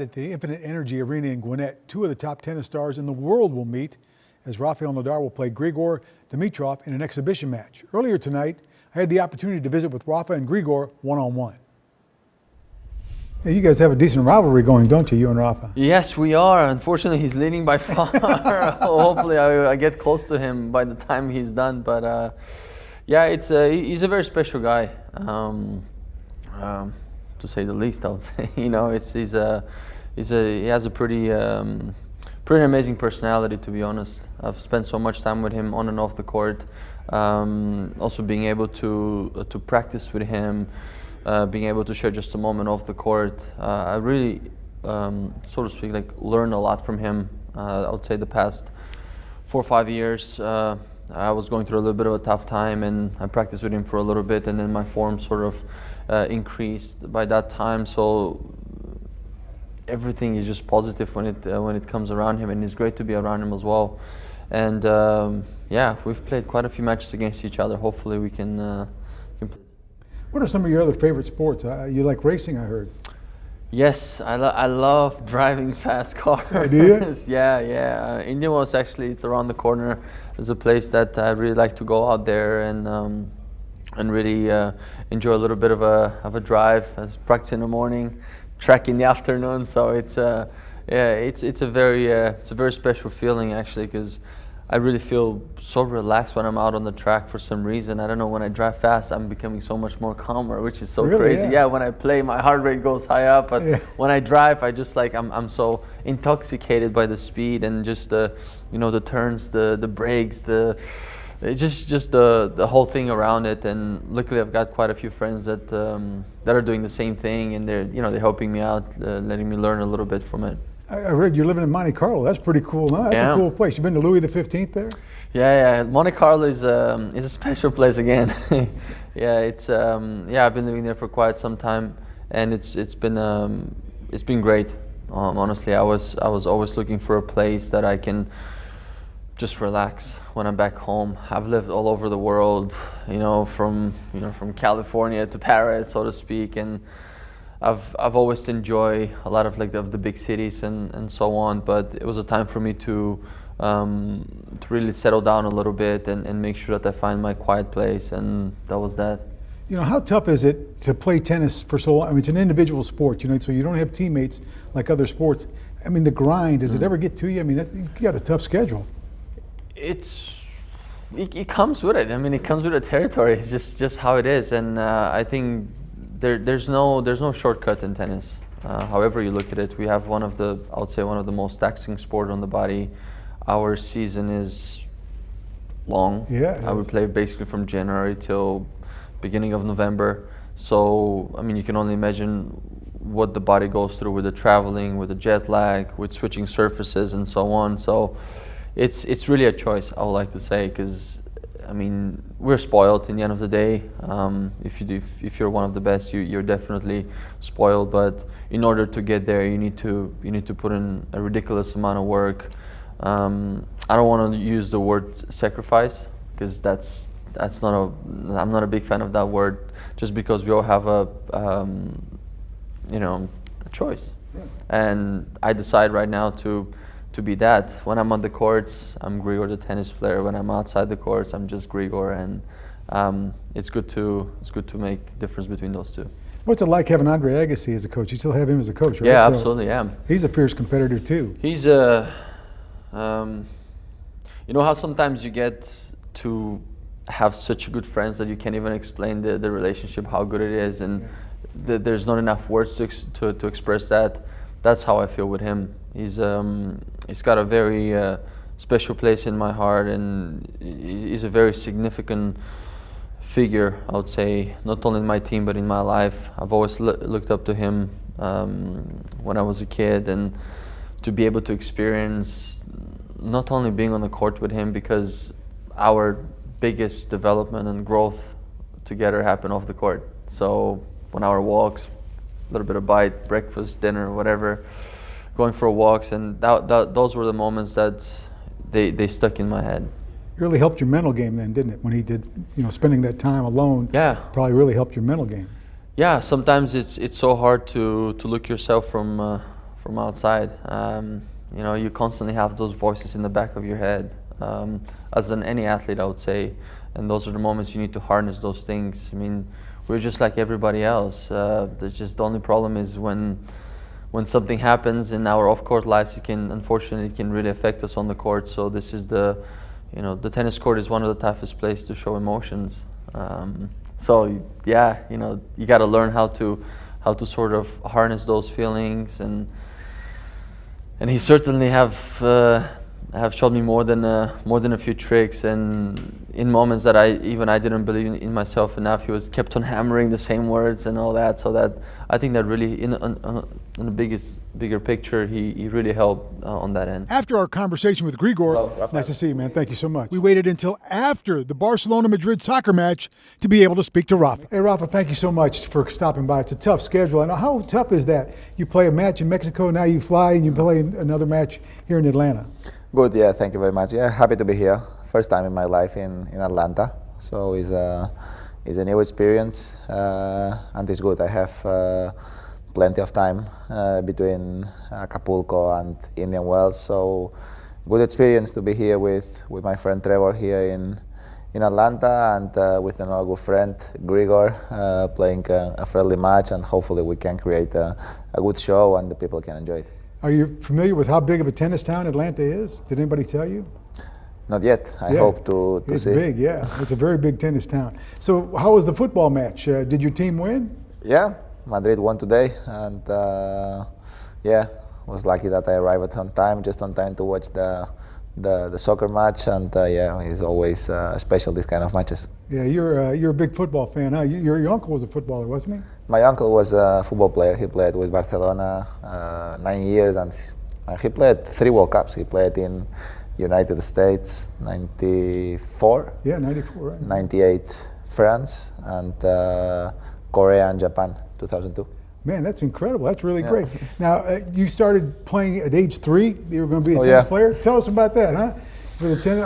At the Infinite Energy Arena in Gwinnett, two of the top tennis stars in the world will meet as Rafael Nadal will play Grigor Dimitrov in an exhibition match. Earlier tonight, I had the opportunity to visit with Rafa and Grigor one-on-one. Yeah, you guys have a decent rivalry going, don't you and Rafa? Yes, we are. Unfortunately, he's leading by far. Hopefully, I get close to him by the time he's done. But yeah, he's a very special guy, to say the least. I would say, you know, he has a pretty amazing personality, to be honest. I've spent so much time with him on and off the court. Also being able to practice with him. Being able to share just a moment off the court, I really, so to speak, like learned a lot from him. I would say the past 4 or 5 years, I was going through a little bit of a tough time, and I practiced with him for a little bit, and then my form sort of increased by that time. So everything is just positive when it comes around him, and it's great to be around him as well. And yeah, we've played quite a few matches against each other. Hopefully, we can. What are some of your other favorite sports? You like racing, I heard. Yes, I love driving fast cars. Oh, do you? Yeah. Indian Wells, actually, it's around the corner. It's a place that I really like to go out there and really enjoy a little bit of a drive. I practice in the morning, track in the afternoon. So it's a very special feeling, actually, because I really feel so relaxed when I'm out on the track for some reason. I don't know, when I drive fast, I'm becoming so much more calmer, which is so really, crazy. Yeah, when I play, my heart rate goes high up, but when I drive, I just like, I'm so intoxicated by the speed and just the, you know, the turns, the brakes, just the whole thing around it. And luckily, I've got quite a few friends that are doing the same thing, and they're helping me out, letting me learn a little bit from it. I read you're living in Monte Carlo. That's pretty cool. No? That's a cool place. You been to Louis XV there? Yeah. Monte Carlo is a special place again. Yeah, I've been living there for quite some time, and it's been great. Honestly, I was always looking for a place that I can just relax when I'm back home. I've lived all over the world, from California to Paris, so to speak, and I've always enjoyed a lot of the big cities and so on, but it was a time for me to really settle down a little bit and make sure that I find my quiet place, and that was that. How tough is it to play tennis for so long? I mean, it's an individual sport, so you don't have teammates like other sports. I mean, the grind, does it ever get to you? I mean, you got a tough schedule. It comes with it. I mean, it comes with the territory. It's just how it is, and I think there's no shortcut in tennis. However you look at it, we have one of the most taxing sport on the body. Our season is long. Yeah. I would play basically from January till beginning of November. So I mean, you can only imagine what the body goes through with the traveling, with the jet lag, with switching surfaces, and so on. So it's really a choice, I would like to say, because I mean, we're spoiled in the end of the day. If you're one of the best, you're definitely spoiled. But in order to get there, you need to put in a ridiculous amount of work. I don't want to use the word sacrifice, because I'm not a big fan of that word. Just because we all have a choice, and I decide right now to be that. When I'm on the courts, I'm Grigor, the tennis player. When I'm outside the courts, I'm just Grigor, and it's good to make difference between those two. What's it like having Andre Agassi as a coach? You still have him as a coach, right? Yeah, absolutely. Yeah. He's a fierce competitor too. He's how sometimes you get to have such good friends that you can't even explain the relationship, how good it is, and there's not enough words to express that. That's how I feel with him. He's got a very special place in my heart, and he's a very significant figure, I would say, not only in my team but in my life. I've always looked up to him when I was a kid, and to be able to experience not only being on the court with him, because our biggest development and growth together happened off the court. So when our walks, a little bit of bite, breakfast, dinner, whatever, going for walks, and those were the moments that they stuck in my head. It really helped your mental game then, didn't it? When he did, spending that time alone. Yeah. Probably really helped your mental game. Yeah. Sometimes it's so hard to look yourself from from outside. You know, you constantly have those voices in the back of your head, as in any athlete, I would say, and those are the moments you need to harness those things. I mean, we're just like everybody else. There's just the only problem is when something happens in our off-court lives, unfortunately it can really affect us on the court. So this is the tennis court is one of the toughest places to show emotions. So yeah, you know, you got to learn how to sort of harness those feelings, and he certainly have showed me more than a few tricks, and in moments that I didn't believe in myself enough, he kept on hammering the same words and all that. So that I think that really in the bigger picture, he really helped on that end. After our conversation with Grigor, nice to see you, man. Thank you so much. We waited until after the Barcelona-Madrid soccer match to be able to speak to Rafa. Hey, Rafa, thank you so much for stopping by. It's a tough schedule. And how tough is that? You play a match in Mexico, now you fly and you play another match here in Atlanta. Good, yeah, thank you very much. Yeah, happy to be here. First time in my life in Atlanta, so it's a new experience, and it's good. I have plenty of time between Acapulco and Indian Wells, so good experience to be here with my friend Trevor here in Atlanta, and with another good friend Grigor, playing a friendly match, and hopefully we can create a good show and the people can enjoy it. Are you familiar with how big of a tennis town Atlanta is? Did anybody tell you? Not yet. I hope to see. It's big, yeah. It's a very big tennis town. So how was the football match? Did your team win? Yeah, Madrid won today, and yeah, was lucky that I arrived on time, just on time to watch the soccer match, and yeah, it's always special, these kind of matches. Yeah, you're a big football fan, huh? Your uncle was a footballer, wasn't he? My uncle was a football player. He played with Barcelona 9 years, and he played 3 World Cups. He played in United States, 94. Yeah, 94, right. 98, France, and Korea and Japan, 2002. Man, that's incredible. That's really great. Now, you started playing at age 3. You were going to be a tennis player. Tell us about that, huh?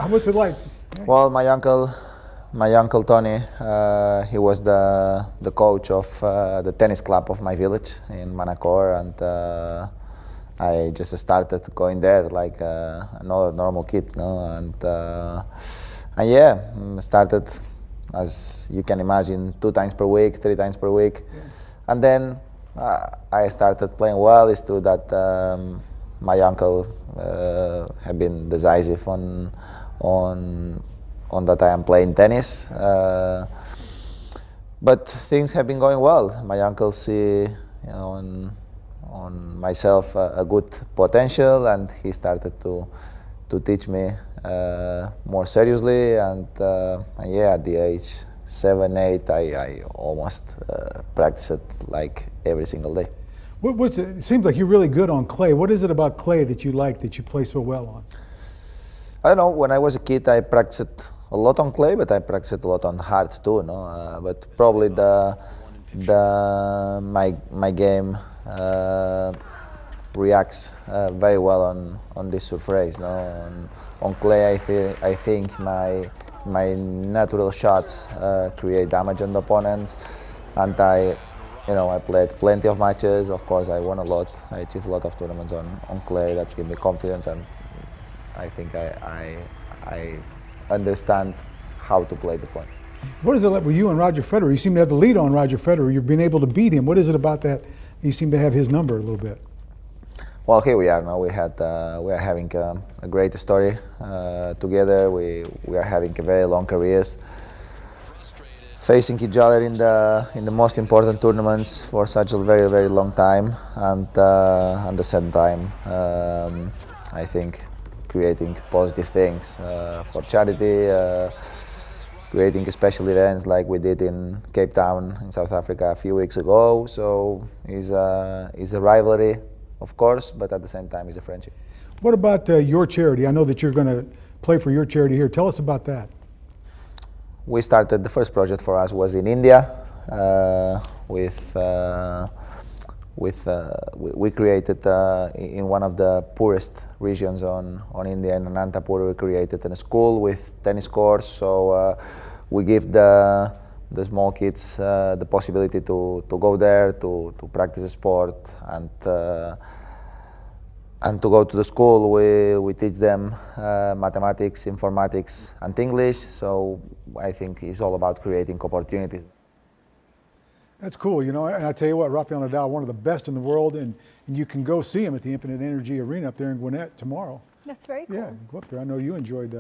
What's it like? Well, my uncle Tony, he was the coach of the tennis club of my village in Manacor, and I just started going there like another normal kid, and yeah, started, as you can imagine, 2 times per week, 3 times per week, and then I started playing well. It's true that my uncle had been decisive on that I am playing tennis, but things have been going well. My uncle see on myself a good potential, and he started to teach me more seriously, and yeah, at the age 7, 8, I almost practice it like every single day. It seems like you're really good on clay. What is it about clay that you like, that you play so well on? I don't know. When I was a kid, I practiced a lot on clay, but I practiced a lot on hard too. No, but probably my game reacts very well on this surface. No, on clay, I think my natural shots create damage on the opponents, and I played plenty of matches. Of course, I won a lot. I achieved a lot of tournaments on clay. That's given me confidence, and I think I understand how to play the points. What is it like with you and Roger Federer? You seem to have the lead on Roger Federer. You've been able to beat him. What is it about that? You seem to have his number a little bit. Well, here we are now. We are having a great story together. We are having a very long careers, facing each other in the most important tournaments for such a very, very long time, and at the same time, I think creating positive things for charity, creating special events like we did in Cape Town in South Africa a few weeks ago. So it's a rivalry, of course, but at the same time it's a friendship. What about your charity? I know that you're going to play for your charity here. Tell us about that. We started, the first project for us was in India. We created in one of the poorest regions on India, in Anantapur, we created a school with tennis courts. So we give the small kids the possibility to go there to practice a sport, and And to go to the school, we teach them mathematics, informatics, and English. So I think it's all about creating opportunities. That's cool, you know, and I tell you what, Rafael Nadal, one of the best in the world, and you can go see him at the Infinite Energy Arena up there in Gwinnett tomorrow. That's very cool. Yeah, go up there. I know you enjoyed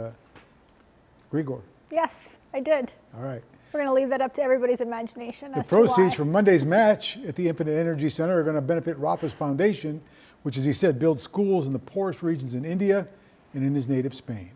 Grigor. Yes, I did. All right. We're going to leave that up to everybody's imagination. The as to why. proceeds from Monday's match at the Infinite Energy Center are going to benefit Rafa's foundation, which, as he said, builds schools in the poorest regions in India and in his native Spain.